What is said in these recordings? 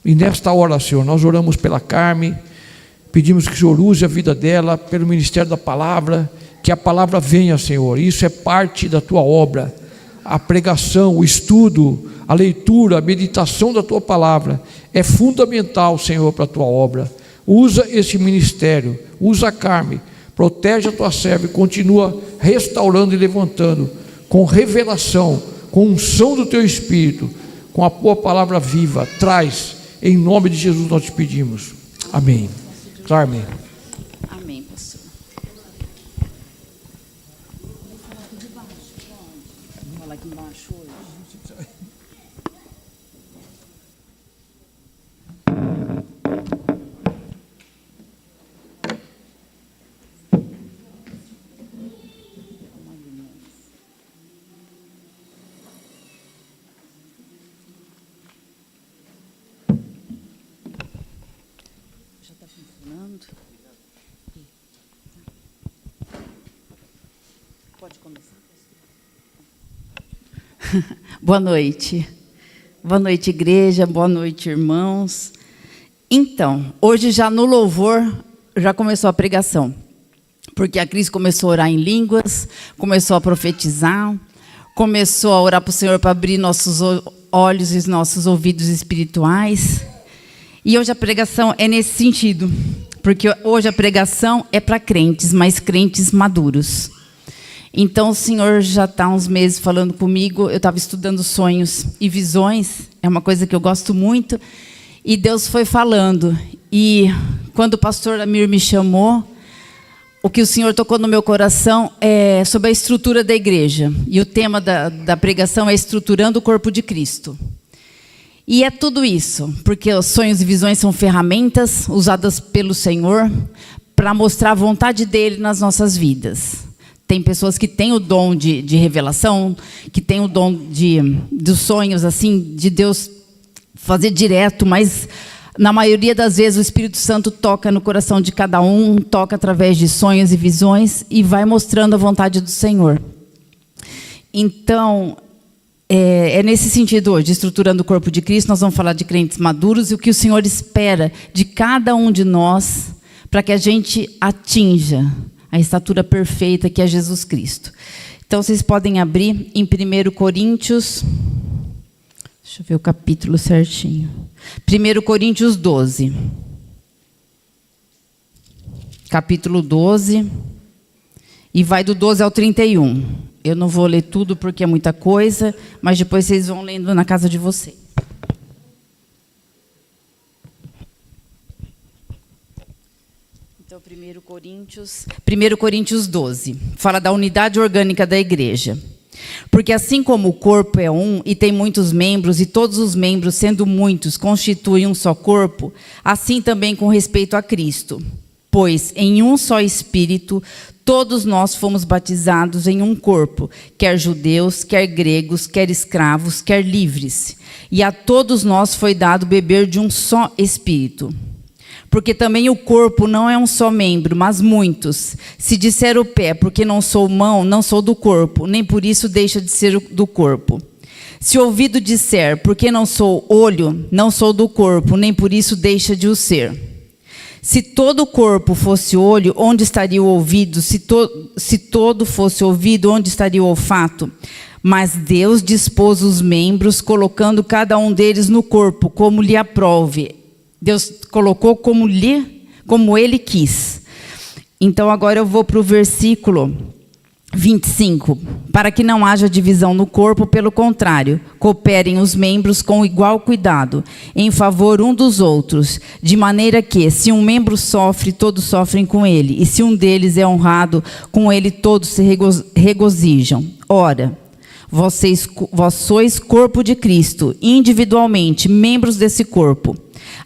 E nesta hora, Senhor, nós oramos pela Carmen, pedimos que o Senhor use a vida dela, pelo ministério da palavra, que a palavra venha, Senhor. Isso é parte da tua obra, a pregação, o estudo, a leitura, a meditação da tua palavra é fundamental, Senhor, para a tua obra. Usa esse ministério, usa a Carmen, protege a tua serva e continua restaurando e levantando com revelação, com unção do teu Espírito, com a tua palavra viva. Traz, em nome de Jesus nós te pedimos. Amém. Carmen. Amém, pastor. Vou falar aqui embaixo hoje. Já está funcionando? Pode começar. Boa noite. Boa noite, igreja. Boa noite, irmãos. Então, hoje já no louvor, já começou a pregação. Porque a Cris começou a orar em línguas, começou a profetizar, começou a orar para o Senhor para abrir nossos olhos e nossos ouvidos espirituais. E hoje a pregação é nesse sentido, porque hoje a pregação é para crentes, mas crentes maduros. Então o Senhor já está há uns meses falando comigo, eu estava estudando sonhos e visões, é uma coisa que eu gosto muito, e Deus foi falando. E quando o pastor Amir me chamou, o que o Senhor tocou no meu coração é sobre a estrutura da igreja. E o tema da pregação é estruturando o corpo de Cristo. E é tudo isso, porque os sonhos e visões são ferramentas usadas pelo Senhor para mostrar a vontade dEle nas nossas vidas. Tem pessoas que têm o dom de revelação, que têm o dom dos sonhos, assim, de Deus fazer direto, mas na maioria das vezes o Espírito Santo toca no coração de cada um, toca através de sonhos e visões e vai mostrando a vontade do Senhor. Então, é nesse sentido hoje, estruturando o corpo de Cristo, nós vamos falar de crentes maduros e o que o Senhor espera de cada um de nós para que a gente atinja a estatura perfeita que é Jesus Cristo. Então, vocês podem abrir em 1 Coríntios, deixa eu ver o capítulo certinho. 1 Coríntios 12. Capítulo 12. E vai do 12 ao 31. Eu não vou ler tudo porque é muita coisa, mas depois vocês vão lendo na casa de vocês. Então, 1 Coríntios 12. Fala da unidade orgânica da igreja. Porque assim como o corpo é um e tem muitos membros, e todos os membros, sendo muitos, constituem um só corpo, assim também com respeito a Cristo. Pois em um só Espírito, todos nós fomos batizados em um corpo, quer judeus, quer gregos, quer escravos, quer livres. E a todos nós foi dado beber de um só Espírito. Porque também o corpo não é um só membro, mas muitos. Se disser o pé, porque não sou mão, não sou do corpo, nem por isso deixa de ser do corpo. Se o ouvido disser, porque não sou olho, não sou do corpo, nem por isso deixa de o ser. Se todo o corpo fosse olho, onde estaria o ouvido? Se todo fosse ouvido, onde estaria o olfato? Mas Deus dispôs os membros, colocando cada um deles no corpo, como lhe aprouve. Deus colocou como Ele quis. Então agora eu vou para o versículo 25. Para que não haja divisão no corpo, pelo contrário, cooperem os membros com igual cuidado, em favor um dos outros, de maneira que, se um membro sofre, todos sofrem com ele, e se um deles é honrado, com ele todos se regozijam. Ora, vós sois corpo de Cristo, individualmente, membros desse corpo.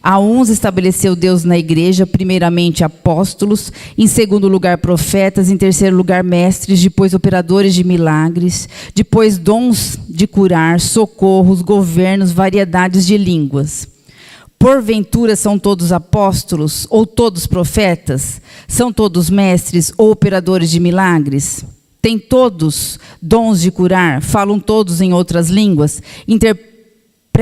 A uns estabeleceu Deus na igreja, primeiramente apóstolos, em segundo lugar profetas, em terceiro lugar mestres, depois operadores de milagres, depois dons de curar, socorros, governos, variedades de línguas. Porventura são todos apóstolos ou todos profetas? São todos mestres ou operadores de milagres? Têm todos dons de curar? Falam todos em outras línguas? Interpretam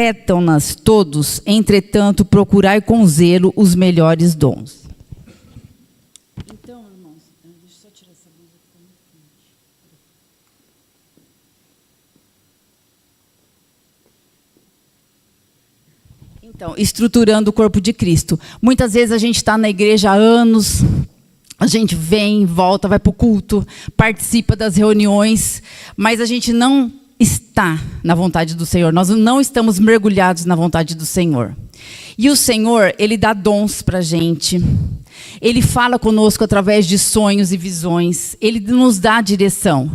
interpretam-nas todos, entretanto, procurai com zelo os melhores dons. Então, irmãos, deixa eu só tirar essa blusa que está muito quente. Então, estruturando o corpo de Cristo. Muitas vezes a gente está na igreja há anos, a gente vem, volta, vai para o culto, participa das reuniões, mas a gente não está na vontade do Senhor. Nós não estamos mergulhados na vontade do Senhor. E o Senhor, Ele dá dons para a gente. Ele fala conosco através de sonhos e visões. Ele nos dá direção.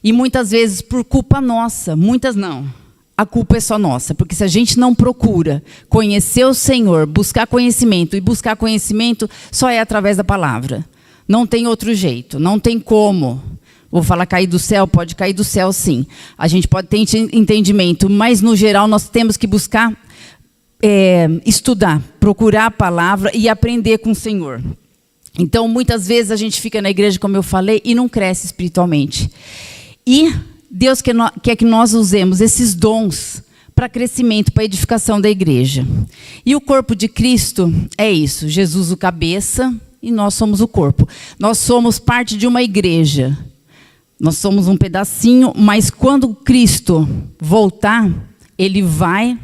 E muitas vezes por culpa nossa, muitas não. A culpa é só nossa, porque se a gente não procura conhecer o Senhor, buscar conhecimento, e buscar conhecimento só é através da palavra. Não tem outro jeito, não tem como. Vou falar cair do céu, pode cair do céu sim. A gente pode ter entendimento, mas no geral nós temos que buscar estudar, procurar a palavra e aprender com o Senhor. Então muitas vezes a gente fica na igreja, como eu falei, e não cresce espiritualmente. E Deus quer que nós usemos esses dons para crescimento, para edificação da igreja. E o corpo de Cristo é isso, Jesus o cabeça e nós somos o corpo. Nós somos parte de uma igreja. Nós somos um pedacinho, mas quando Cristo voltar, Ele vai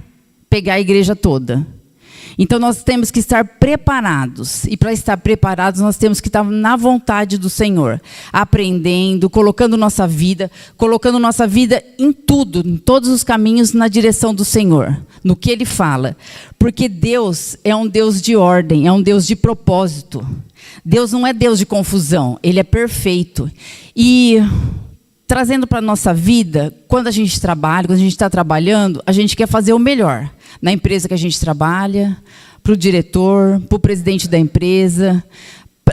pegar a igreja toda. Então nós temos que estar preparados. E para estar preparados, nós temos que estar na vontade do Senhor. Aprendendo, colocando nossa vida em tudo, em todos os caminhos na direção do Senhor. No que Ele fala. Porque Deus é um Deus de ordem, é um Deus de propósito. Deus não é Deus de confusão, Ele é perfeito. E trazendo para a nossa vida, quando a gente trabalha, quando a gente está trabalhando, a gente quer fazer o melhor. Na empresa que a gente trabalha, para o diretor, para o presidente da empresa.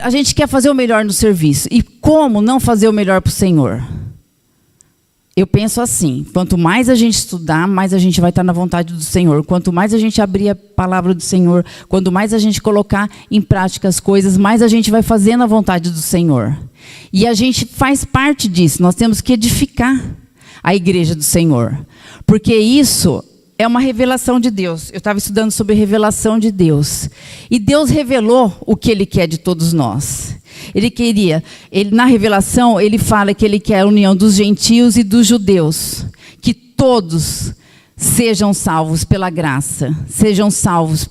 A gente quer fazer o melhor no serviço. E como não fazer o melhor para o Senhor? Eu penso assim, quanto mais a gente estudar, mais a gente vai estar na vontade do Senhor. Quanto mais a gente abrir a palavra do Senhor, quanto mais a gente colocar em prática as coisas, mais a gente vai fazendo a vontade do Senhor. E a gente faz parte disso, nós temos que edificar a igreja do Senhor. Porque isso é uma revelação de Deus. Eu estava estudando sobre revelação de Deus. E Deus revelou o que Ele quer de todos nós. Na revelação, Ele fala que Ele quer a união dos gentios e dos judeus. Que todos sejam salvos pela graça. Sejam salvos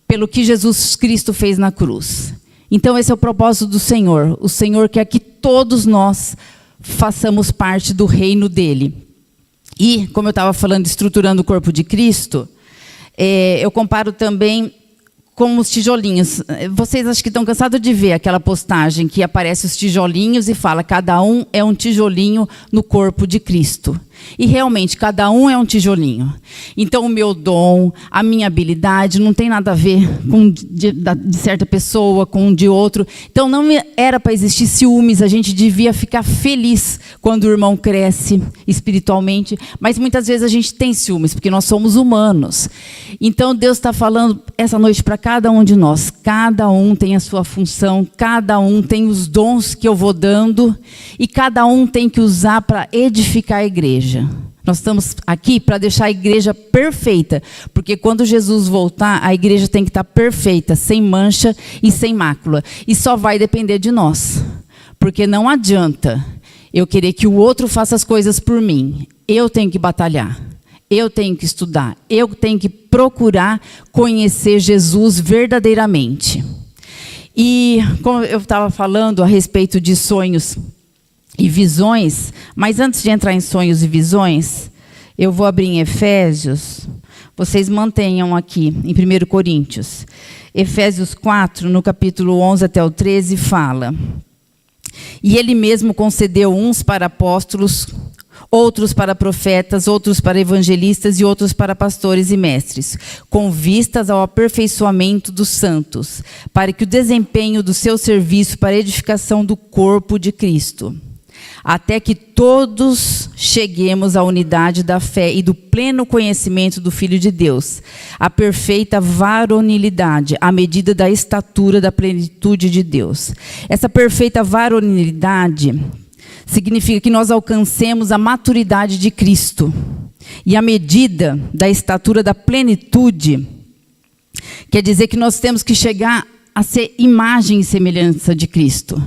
pelo que Jesus Cristo fez na cruz. Então esse é o propósito do Senhor. O Senhor quer que todos nós façamos parte do reino dEle. E, como eu estava falando, estruturando o corpo de Cristo, eu comparo também com os tijolinhos. Vocês acho que estão cansados de ver aquela postagem que aparece os tijolinhos e fala, cada um é um tijolinho no corpo de Cristo. E realmente, cada um é um tijolinho. Então, o meu dom, a minha habilidade, não tem nada a ver com de certa pessoa, com um de outro. Então, não era para existir ciúmes, a gente devia ficar feliz quando o irmão cresce espiritualmente. Mas, muitas vezes, a gente tem ciúmes, porque nós somos humanos. Então, Deus está falando essa noite para cada um de nós. Cada um tem a sua função, cada um tem os dons que eu vou dando, e cada um tem que usar para edificar a igreja. Nós estamos aqui para deixar a igreja perfeita, porque quando Jesus voltar, a igreja tem que estar perfeita, sem mancha e sem mácula. E só vai depender de nós, porque não adianta eu querer que o outro faça as coisas por mim. Eu tenho que batalhar, eu tenho que estudar, eu tenho que procurar conhecer Jesus verdadeiramente. E como eu estava falando a respeito de sonhos e visões, mas antes de entrar em sonhos e visões, eu vou abrir em Efésios, vocês mantenham aqui, em 1 Coríntios. Efésios 4, no capítulo 11 até o 13, fala: E Ele mesmo concedeu uns para apóstolos, outros para profetas, outros para evangelistas e outros para pastores e mestres, com vistas ao aperfeiçoamento dos santos, para que o desempenho do seu serviço para a edificação do corpo de Cristo, até que todos cheguemos à unidade da fé e do pleno conhecimento do Filho de Deus, à perfeita varonilidade, à medida da estatura da plenitude de Deus. Essa perfeita varonilidade significa que nós alcancemos a maturidade de Cristo. E a medida da estatura da plenitude quer dizer que nós temos que chegar a ser imagem e semelhança de Cristo.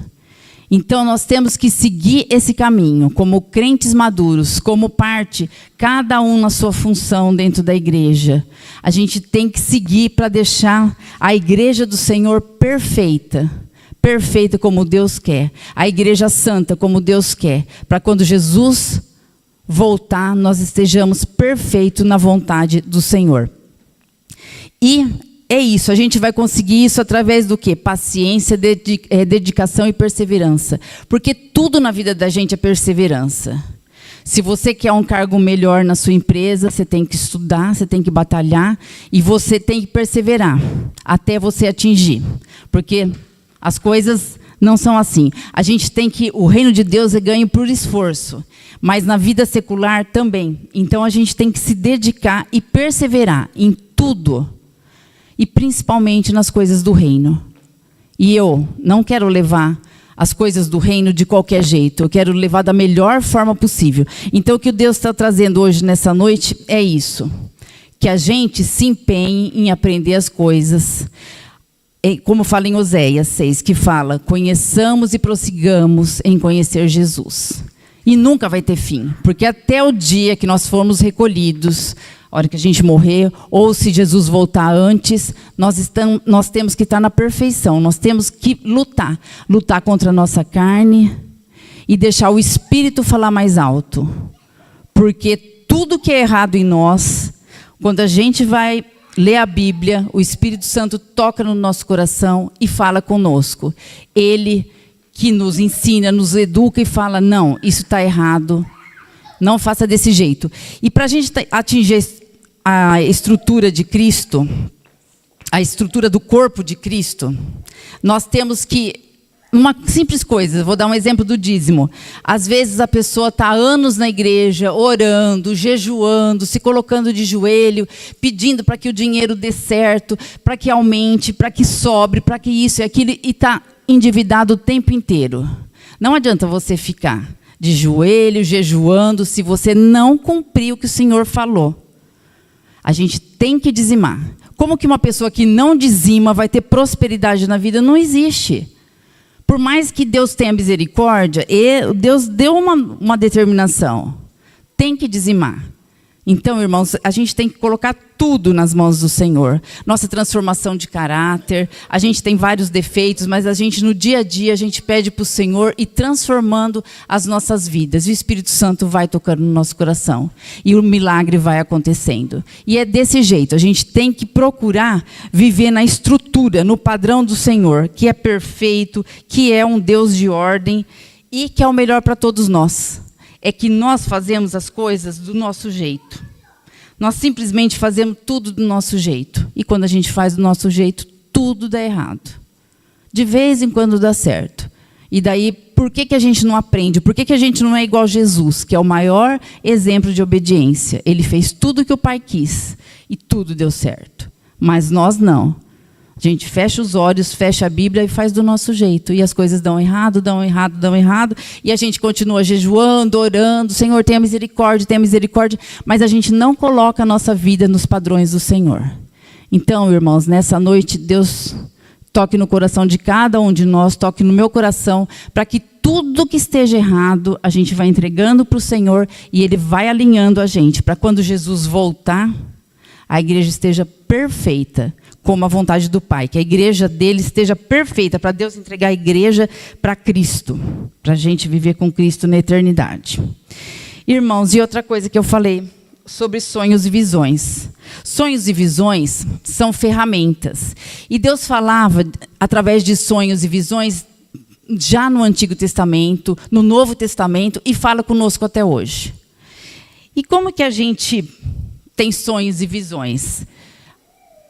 Então, nós temos que seguir esse caminho, como crentes maduros, como parte, cada um na sua função dentro da igreja. A gente tem que seguir para deixar a igreja do Senhor perfeita. Perfeita como Deus quer. A igreja santa como Deus quer. Para quando Jesus voltar, nós estejamos perfeitos na vontade do Senhor. E é isso, a gente vai conseguir isso através do quê? Paciência, dedicação e perseverança. Porque tudo na vida da gente é perseverança. Se você quer um cargo melhor na sua empresa, você tem que estudar, você tem que batalhar e você tem que perseverar até você atingir. Porque as coisas não são assim. A gente tem que... O reino de Deus é ganho por esforço, mas na vida secular também. Então a gente tem que se dedicar e perseverar em tudo. E principalmente nas coisas do reino. E eu não quero levar as coisas do reino de qualquer jeito. Eu quero levar da melhor forma possível. Então o que Deus está trazendo hoje nessa noite é isso. Que a gente se empenhe em aprender as coisas. Como fala em Oséias 6, que fala: conheçamos e prossigamos em conhecer Jesus. E nunca vai ter fim. Porque até o dia que nós formos recolhidos... A hora que a gente morrer, ou se Jesus voltar antes, nós temos que estar na perfeição. Nós temos que lutar. Lutar contra a nossa carne e deixar o Espírito falar mais alto. Porque tudo que é errado em nós, quando a gente vai ler a Bíblia, o Espírito Santo toca no nosso coração e fala conosco. Ele que nos ensina, nos educa e fala: não, isso está errado. Não faça desse jeito. E para a gente atingir a estrutura de Cristo, a estrutura do corpo de Cristo, nós temos que... Uma simples coisa, vou dar um exemplo do dízimo. Às vezes a pessoa está há anos na igreja, orando, jejuando, se colocando de joelho, pedindo para que o dinheiro dê certo, para que aumente, para que sobre, para que isso e aquilo, e está endividado o tempo inteiro. Não adianta você ficar de joelho, jejuando, se você não cumprir o que o Senhor falou. A gente tem que dizimar. Como que uma pessoa que não dizima vai ter prosperidade na vida? Não existe. Por mais que Deus tenha misericórdia, Deus deu uma determinação. Tem que dizimar. Então, irmãos, a gente tem que colocar tudo nas mãos do Senhor. Nossa transformação de caráter, a gente tem vários defeitos, mas a gente no dia a dia, a gente pede para o Senhor ir transformando as nossas vidas. E o Espírito Santo vai tocando no nosso coração. E o milagre vai acontecendo. E é desse jeito, a gente tem que procurar viver na estrutura, no padrão do Senhor, que é perfeito, que é um Deus de ordem e que é o melhor para todos nós. É que nós fazemos as coisas do nosso jeito. Nós simplesmente fazemos tudo do nosso jeito. E quando a gente faz do nosso jeito, tudo dá errado. De vez em quando dá certo. E daí, por que a gente não aprende? Por que a gente não é igual a Jesus, que é o maior exemplo de obediência? Ele fez tudo o que o Pai quis. E tudo deu certo. Mas nós não. A gente fecha os olhos, fecha a Bíblia e faz do nosso jeito. E as coisas dão errado, dão errado, dão errado. E a gente continua jejuando, orando. Senhor, tenha misericórdia, tenha misericórdia. Mas a gente não coloca a nossa vida nos padrões do Senhor. Então, irmãos, nessa noite, Deus toque no coração de cada um de nós, toque no meu coração, para que tudo que esteja errado, a gente vai entregando para o Senhor e Ele vai alinhando a gente. Para quando Jesus voltar, a igreja esteja perfeita, como a vontade do Pai, que a igreja dele esteja perfeita, para Deus entregar a igreja para Cristo, para a gente viver com Cristo na eternidade. Irmãos, e outra coisa que eu falei sobre sonhos e visões. Sonhos e visões são ferramentas. E Deus falava através de sonhos e visões já no Antigo Testamento, no Novo Testamento, e fala conosco até hoje. E como que a gente tem sonhos e visões?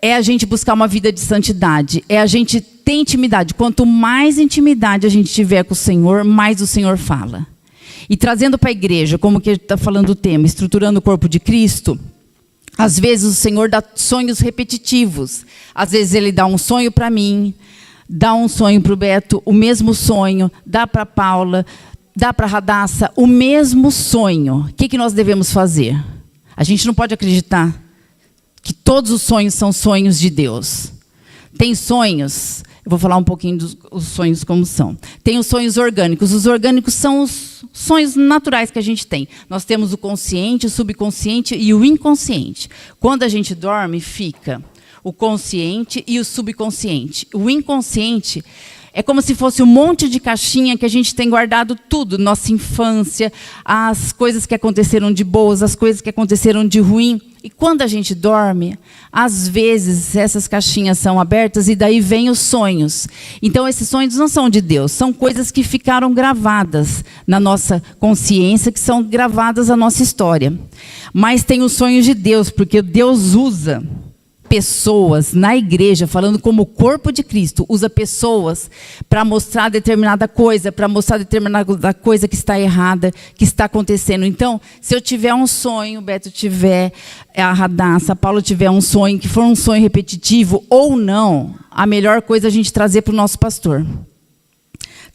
É a gente buscar uma vida de santidade, é a gente ter intimidade. Quanto mais intimidade a gente tiver com o Senhor, mais o Senhor fala. E trazendo para a igreja, como que está falando o tema, estruturando o corpo de Cristo, às vezes o Senhor dá sonhos repetitivos. Às vezes Ele dá um sonho para mim, dá um sonho para o Beto, o mesmo sonho, dá para a Paula, dá para a Radassa, o mesmo sonho. O que nós devemos fazer? A gente não pode acreditar que todos os sonhos são sonhos de Deus. Tem sonhos, eu vou falar um pouquinho dos sonhos como são. Tem os sonhos orgânicos. Os orgânicos são os sonhos naturais que a gente tem. Nós temos o consciente, o subconsciente e o inconsciente. Quando a gente dorme, fica o consciente e o subconsciente. O inconsciente é como se fosse um monte de caixinha que a gente tem guardado tudo. Nossa infância, as coisas que aconteceram de boas, as coisas que aconteceram de ruim. E quando a gente dorme, às vezes essas caixinhas são abertas e daí vêm os sonhos. Então esses sonhos não são de Deus, são coisas que ficaram gravadas na nossa consciência, que são gravadas na nossa história. Mas tem os sonhos de Deus, porque Deus usa pessoas na igreja, falando como o corpo de Cristo, usa pessoas para mostrar determinada coisa, para mostrar determinada coisa que está errada, que está acontecendo. Então, se eu tiver um sonho, o Beto tiver, a Radassa, a Paula tiver um sonho, que for um sonho repetitivo ou não, a melhor coisa é a gente trazer para o nosso pastor.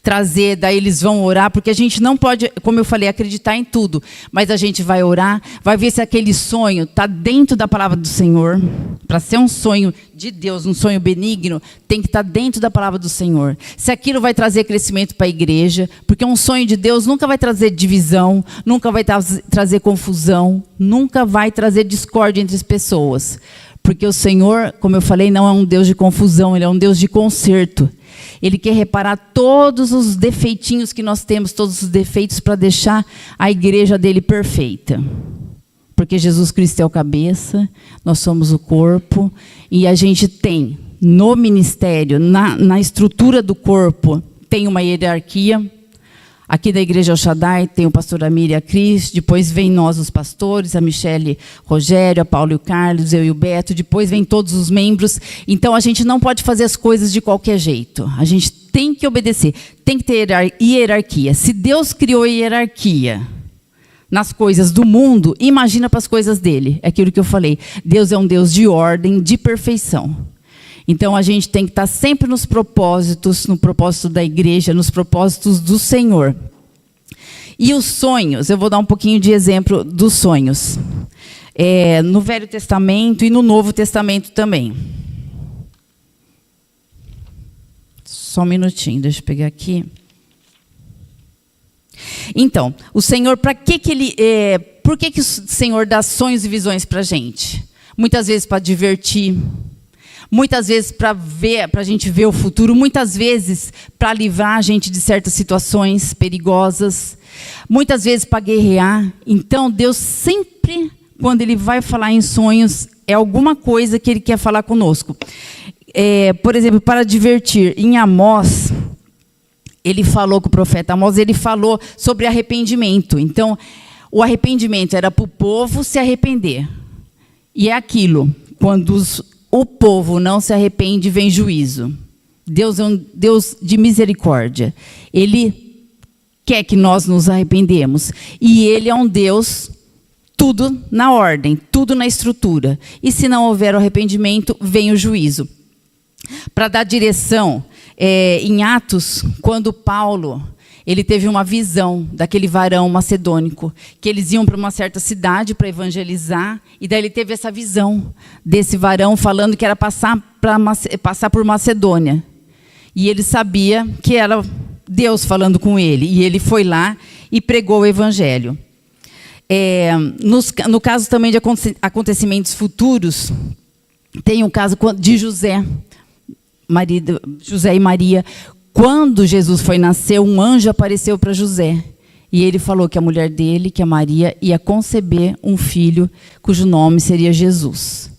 Trazer, daí eles vão orar, porque a gente não pode, como eu falei, acreditar em tudo, mas a gente vai orar, vai ver se aquele sonho está dentro da palavra do Senhor. Para ser um sonho de Deus, um sonho benigno, tem que estar dentro da palavra do Senhor. Se aquilo vai trazer crescimento para a igreja, porque um sonho de Deus nunca vai trazer divisão, nunca vai trazer confusão, nunca vai trazer discórdia entre as pessoas. Porque o Senhor, como eu falei, não é um Deus de confusão, Ele é um Deus de conserto. Ele quer reparar todos os defeitinhos que nós temos, todos os defeitos, para deixar a igreja dele perfeita. Porque Jesus Cristo é o cabeça, nós somos o corpo, e a gente tem no ministério, na estrutura do corpo, tem uma hierarquia. Aqui da igreja El Shaddai tem o pastor Amir e a Cris, depois vem nós os pastores, a Michele, Rogério, a Paulo e o Carlos, eu e o Beto, depois vem todos os membros. Então a gente não pode fazer as coisas de qualquer jeito. A gente tem que obedecer, tem que ter hierarquia. Se Deus criou hierarquia nas coisas do mundo, imagina para as coisas dele. É aquilo que eu falei. Deus é um Deus de ordem, de perfeição. Então, a gente tem que estar sempre nos propósitos, no propósito da igreja, nos propósitos do Senhor. E os sonhos, eu vou dar um pouquinho de exemplo dos sonhos. No Velho Testamento e no Novo Testamento também. Só um minutinho, deixa eu pegar aqui. Então, o Senhor, para que ele... por que o Senhor dá sonhos e visões para a gente? Muitas vezes para divertir, muitas vezes para a gente ver o futuro, muitas vezes para livrar a gente de certas situações perigosas, muitas vezes para guerrear. Então, Deus sempre, quando Ele vai falar em sonhos, é alguma coisa que Ele quer falar conosco. Por exemplo, para divertir, em Amós, Ele falou com o profeta Amós, Ele falou sobre arrependimento. Então, o arrependimento era para o povo se arrepender. E é aquilo, quando o povo não se arrepende, vem juízo. Deus é um Deus de misericórdia. Ele quer que nós nos arrependemos. E Ele é um Deus, tudo na ordem, tudo na estrutura. E se não houver o arrependimento, vem o juízo. Para dar direção, em Atos, quando Paulo... ele teve uma visão daquele varão macedônico, que eles iam para uma certa cidade para evangelizar, e daí ele teve essa visão desse varão falando que era passar por Macedônia. E ele sabia que era Deus falando com ele, e ele foi lá e pregou o evangelho. No caso também de acontecimentos futuros, tem um caso de José e Maria. Quando Jesus foi nascer, um anjo apareceu para José. E ele falou que a mulher dele, que a Maria, ia conceber um filho cujo nome seria Jesus.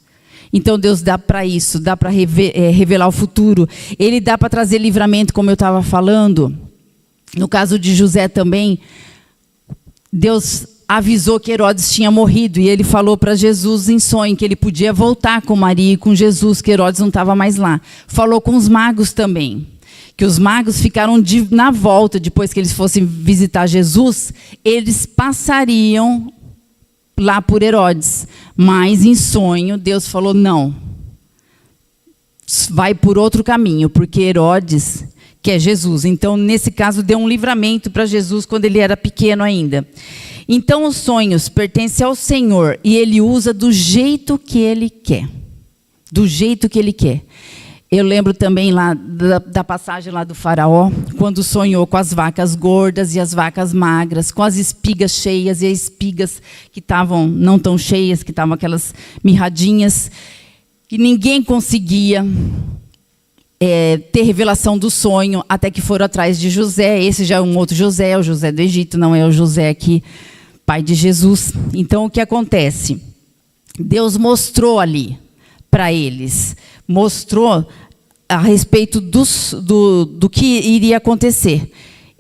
Então Deus dá para isso, dá para revelar o futuro. Ele dá para trazer livramento, como eu estava falando. No caso de José também, Deus avisou que Herodes tinha morrido. E ele falou para Jesus em sonho que ele podia voltar com Maria e com Jesus, que Herodes não estava mais lá. Falou com os magos também. Que os magos ficaram na volta, depois que eles fossem visitar Jesus, eles passariam lá por Herodes. Mas em sonho, Deus falou, não, vai por outro caminho, porque Herodes quer Jesus. Então, nesse caso, deu um livramento para Jesus quando ele era pequeno ainda. Então os sonhos pertencem ao Senhor e Ele usa do jeito que Ele quer. Do jeito que Ele quer. Eu lembro também lá da passagem lá do faraó, quando sonhou com as vacas gordas e as vacas magras, com as espigas cheias e as espigas que estavam não tão cheias, que estavam aquelas mirradinhas, e ninguém conseguia ter revelação do sonho, até que foram atrás de José. Esse já é um outro José, o José do Egito, não é o José aqui, pai de Jesus. Então, o que acontece? Deus mostrou ali para eles, mostrou a respeito do que iria acontecer.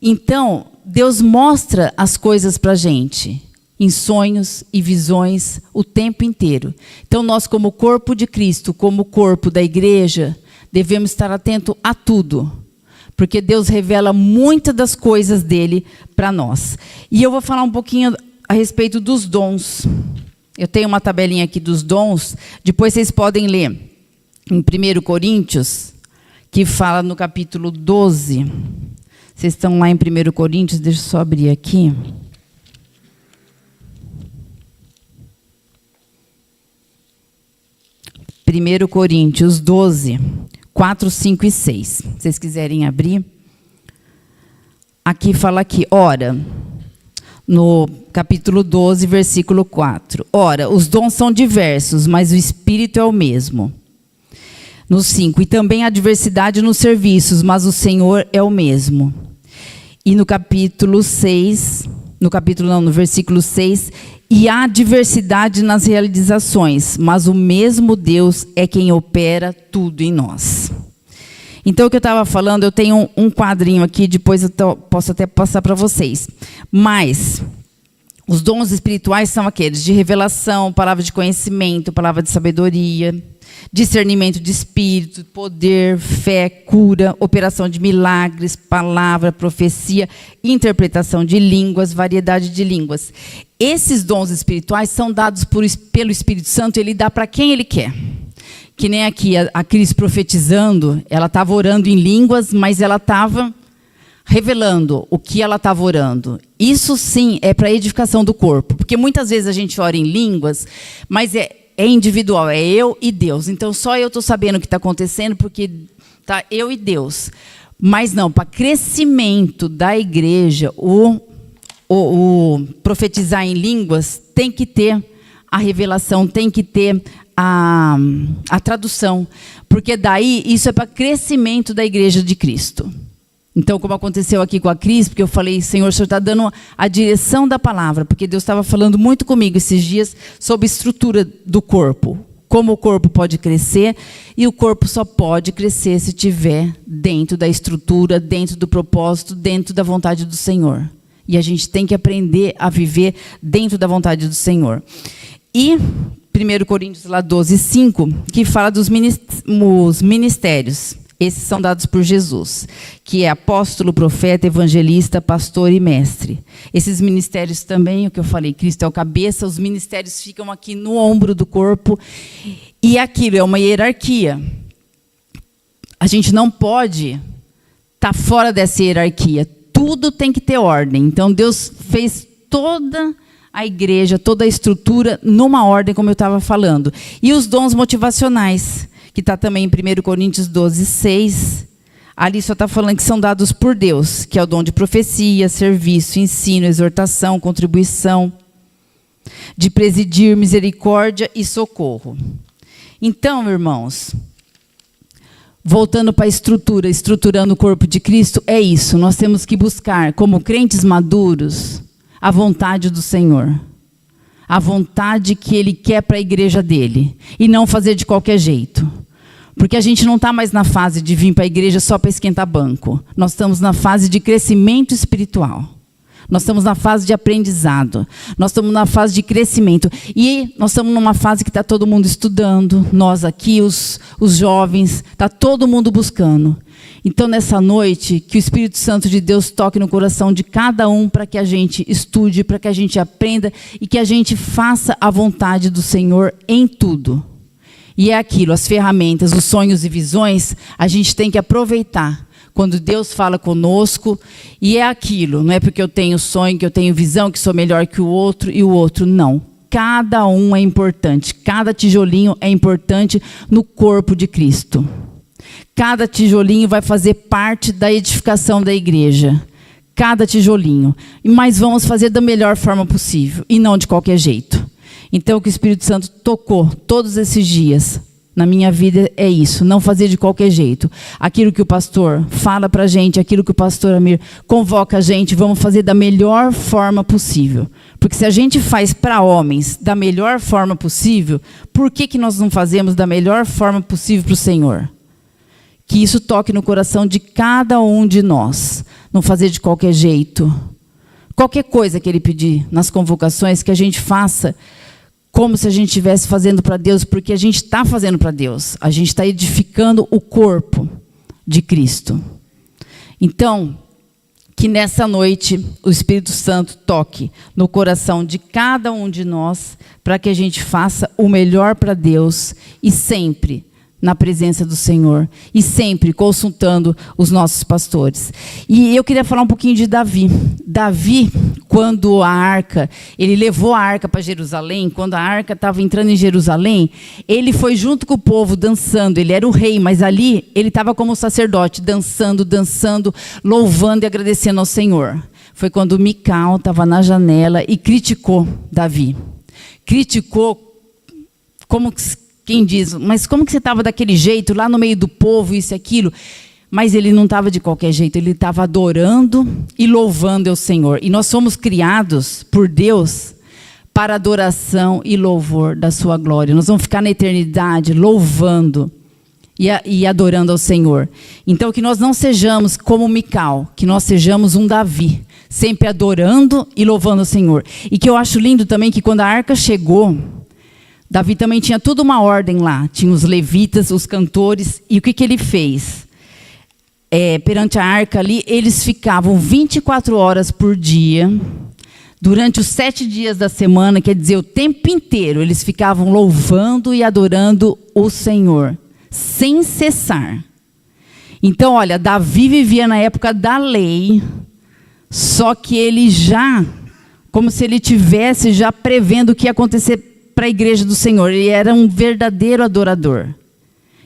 Então, Deus mostra as coisas para a gente, em sonhos e visões, o tempo inteiro. Então, nós, como corpo de Cristo, como corpo da igreja, devemos estar atento a tudo, porque Deus revela muitas das coisas dele para nós. E eu vou falar um pouquinho a respeito dos dons. Eu tenho uma tabelinha aqui dos dons, depois vocês podem ler em 1 Coríntios, que fala no capítulo 12. Vocês estão lá em 1 Coríntios, deixa eu só abrir aqui. Primeiro Coríntios 12, 4, 5 e 6. Se vocês quiserem abrir. Aqui fala aqui, ora, no capítulo 12, versículo 4. Ora, os dons são diversos, mas o Espírito é o mesmo. No 5, e também há diversidade nos serviços, mas o Senhor é o mesmo. E no capítulo 6, no versículo 6, e há diversidade nas realizações, mas o mesmo Deus é quem opera tudo em nós. Então, o que eu estava falando, eu tenho um quadrinho aqui, depois eu posso até passar para vocês. Mas os dons espirituais são aqueles de revelação, palavra de conhecimento, palavra de sabedoria, discernimento de espírito, poder, fé, cura, operação de milagres, palavra, profecia, interpretação de línguas, variedade de línguas. Esses dons espirituais são dados pelo Espírito Santo, ele dá para quem ele quer. Que nem aqui a Cris profetizando, ela estava orando em línguas, mas ela estava revelando o que ela estava orando. Isso sim é para a edificação do corpo, porque muitas vezes a gente ora em línguas, mas é individual, é eu e Deus. Então, só eu estou sabendo o que está acontecendo, porque tá eu e Deus. Mas não, para crescimento da igreja, o profetizar em línguas tem que ter a revelação, tem que ter a tradução. Porque daí, isso é para crescimento da igreja de Cristo. Então, como aconteceu aqui com a Cris, porque eu falei, Senhor, o Senhor está dando a direção da palavra, porque Deus estava falando muito comigo esses dias sobre a estrutura do corpo, como o corpo pode crescer, e o corpo só pode crescer se estiver dentro da estrutura, dentro do propósito, dentro da vontade do Senhor. E a gente tem que aprender a viver dentro da vontade do Senhor. E 1 Coríntios 12, 5, que fala dos ministérios. Esses são dados por Jesus, que é apóstolo, profeta, evangelista, pastor e mestre. Esses ministérios também, o que eu falei, Cristo é o cabeça, os ministérios ficam aqui no ombro do corpo. E aquilo é uma hierarquia. A gente não pode estar fora dessa hierarquia. Tudo tem que ter ordem. Então, Deus fez toda a igreja, toda a estrutura numa ordem, como eu estava falando. E os dons motivacionais, que está também em 1 Coríntios 12, 6. Ali só está falando que são dados por Deus, que é o dom de profecia, serviço, ensino, exortação, contribuição, de presidir, misericórdia e socorro. Então, irmãos, voltando para a estrutura, estruturando o corpo de Cristo, é isso. Nós temos que buscar, como crentes maduros, a vontade do Senhor. A vontade que Ele quer para a igreja dele. E não fazer de qualquer jeito. Porque a gente não está mais na fase de vir para a igreja só para esquentar banco. Nós estamos na fase de crescimento espiritual. Nós estamos na fase de aprendizado. Nós estamos na fase de crescimento. E nós estamos numa fase que está todo mundo estudando. Nós aqui, os jovens, está todo mundo buscando. Então, nessa noite, que o Espírito Santo de Deus toque no coração de cada um para que a gente estude, para que a gente aprenda e que a gente faça a vontade do Senhor em tudo. E é aquilo, as ferramentas, os sonhos e visões, a gente tem que aproveitar Quando Deus fala conosco, e é aquilo, não é porque eu tenho sonho, que eu tenho visão, que sou melhor que o outro e o outro, não. Cada um é importante, cada tijolinho é importante no corpo de Cristo. Cada tijolinho vai fazer parte da edificação da igreja. Cada tijolinho. Mas vamos fazer da melhor forma possível e não de qualquer jeito. Então, o que o Espírito Santo tocou todos esses dias na minha vida é isso, não fazer de qualquer jeito. Aquilo que o pastor fala para a gente, aquilo que o pastor Amir convoca a gente, vamos fazer da melhor forma possível. Porque se a gente faz para homens da melhor forma possível, por que nós não fazemos da melhor forma possível para o Senhor? Que isso toque no coração de cada um de nós. Não fazer de qualquer jeito. Qualquer coisa que Ele pedir nas convocações, que a gente faça como se a gente estivesse fazendo para Deus, porque a gente está fazendo para Deus. A gente está edificando o corpo de Cristo. Então, que nessa noite o Espírito Santo toque no coração de cada um de nós, para que a gente faça o melhor para Deus e sempre na presença do Senhor e sempre consultando os nossos pastores. E eu queria falar um pouquinho de Davi. Davi, quando ele levou a arca para Jerusalém, quando a arca estava entrando em Jerusalém, ele foi junto com o povo dançando, ele era o rei, mas ali ele estava como sacerdote, dançando, louvando e agradecendo ao Senhor. Foi quando Mical estava na janela e criticou Davi. Criticou como quem diz, mas como que você estava daquele jeito, lá no meio do povo, isso e aquilo? Mas ele não estava de qualquer jeito, ele estava adorando e louvando ao Senhor. E nós somos criados por Deus para adoração e louvor da sua glória. Nós vamos ficar na eternidade louvando e adorando ao Senhor. Então, que nós não sejamos como Mical, que nós sejamos um Davi, sempre adorando e louvando ao Senhor. E que eu acho lindo também que quando a arca chegou, Davi também tinha tudo uma ordem lá. Tinha os levitas, os cantores. E o que ele fez? Perante a arca ali, eles ficavam 24 horas por dia. Durante os 7 dias da semana, quer dizer, o tempo inteiro, eles ficavam louvando e adorando o Senhor. Sem cessar. Então, olha, Davi vivia na época da lei. Só que ele já, como se ele tivesse já prevendo o que ia acontecer para a igreja do Senhor. Ele era um verdadeiro adorador.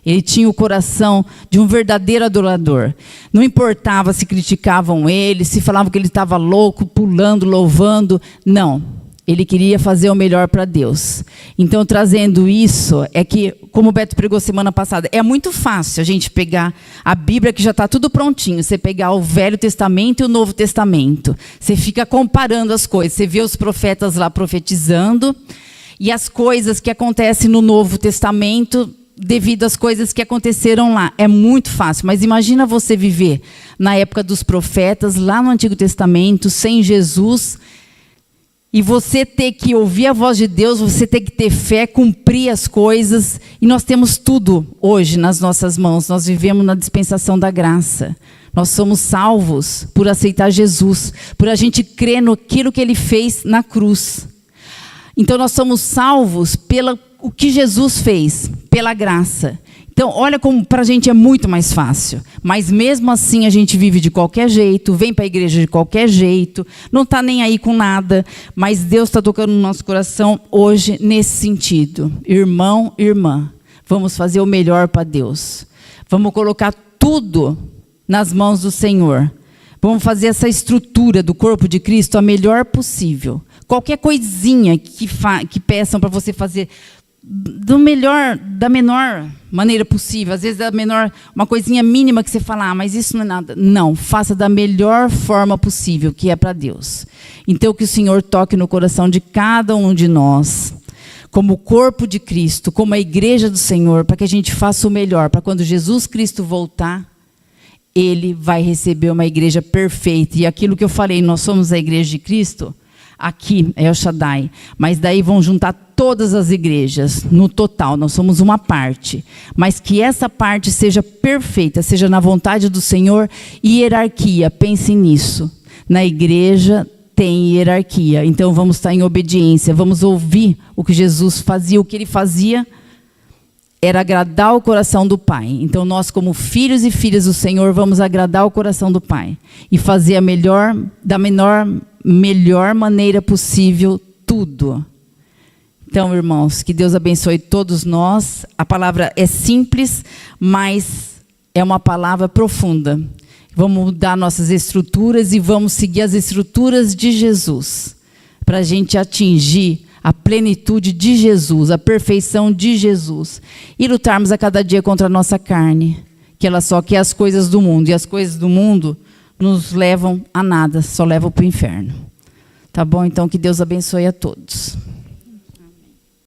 Ele tinha o coração de um verdadeiro adorador. Não importava se criticavam ele, se falavam que ele estava louco, pulando, louvando. Não. Ele queria fazer o melhor para Deus. Então, trazendo isso, é que, como o Beto pregou semana passada, é muito fácil a gente pegar a Bíblia, que já está tudo prontinho. Você pegar o Velho Testamento e o Novo Testamento. Você fica comparando as coisas. Você vê os profetas lá profetizando, e as coisas que acontecem no Novo Testamento, devido às coisas que aconteceram lá. É muito fácil, mas imagina você viver na época dos profetas, lá no Antigo Testamento, sem Jesus, e você ter que ouvir a voz de Deus, você ter que ter fé, cumprir as coisas, e nós temos tudo hoje nas nossas mãos. Nós vivemos na dispensação da graça. Nós somos salvos por aceitar Jesus, por a gente crer naquilo que Ele fez na cruz. Então, nós somos salvos pelo que Jesus fez, pela graça. Então, olha como para a gente é muito mais fácil. Mas mesmo assim, a gente vive de qualquer jeito, vem para a igreja de qualquer jeito, não está nem aí com nada. Mas Deus está tocando no nosso coração hoje nesse sentido. Irmão, irmã, vamos fazer o melhor para Deus. Vamos colocar tudo nas mãos do Senhor. Vamos fazer essa estrutura do corpo de Cristo a melhor possível. Qualquer coisinha que peçam para você fazer da menor maneira possível. Às vezes uma coisinha mínima que você fala, mas isso não é nada. Não, faça da melhor forma possível, que é para Deus. Então, que o Senhor toque no coração de cada um de nós, como o corpo de Cristo, como a igreja do Senhor, para que a gente faça o melhor, para quando Jesus Cristo voltar, Ele vai receber uma igreja perfeita. E aquilo que eu falei, nós somos a igreja de Cristo. Aqui é El Shaddai, mas daí vão juntar todas as igrejas, no total, nós somos uma parte, mas que essa parte seja perfeita, seja na vontade do Senhor. E hierarquia, pensem nisso, na igreja tem hierarquia, então vamos estar em obediência, vamos ouvir o que Jesus fazia, o que Ele fazia era agradar o coração do Pai. Então nós, como filhos e filhas do Senhor, vamos agradar o coração do Pai e fazer da melhor maneira possível tudo. Então, irmãos, que Deus abençoe todos nós. A palavra é simples, mas é uma palavra profunda. Vamos mudar nossas estruturas e vamos seguir as estruturas de Jesus, para a gente atingir a plenitude de Jesus, a perfeição de Jesus. E lutarmos a cada dia contra a nossa carne, que ela só quer as coisas do mundo. E as coisas do mundo nos levam a nada, só levam para o inferno. Tá bom? Então, que Deus abençoe a todos.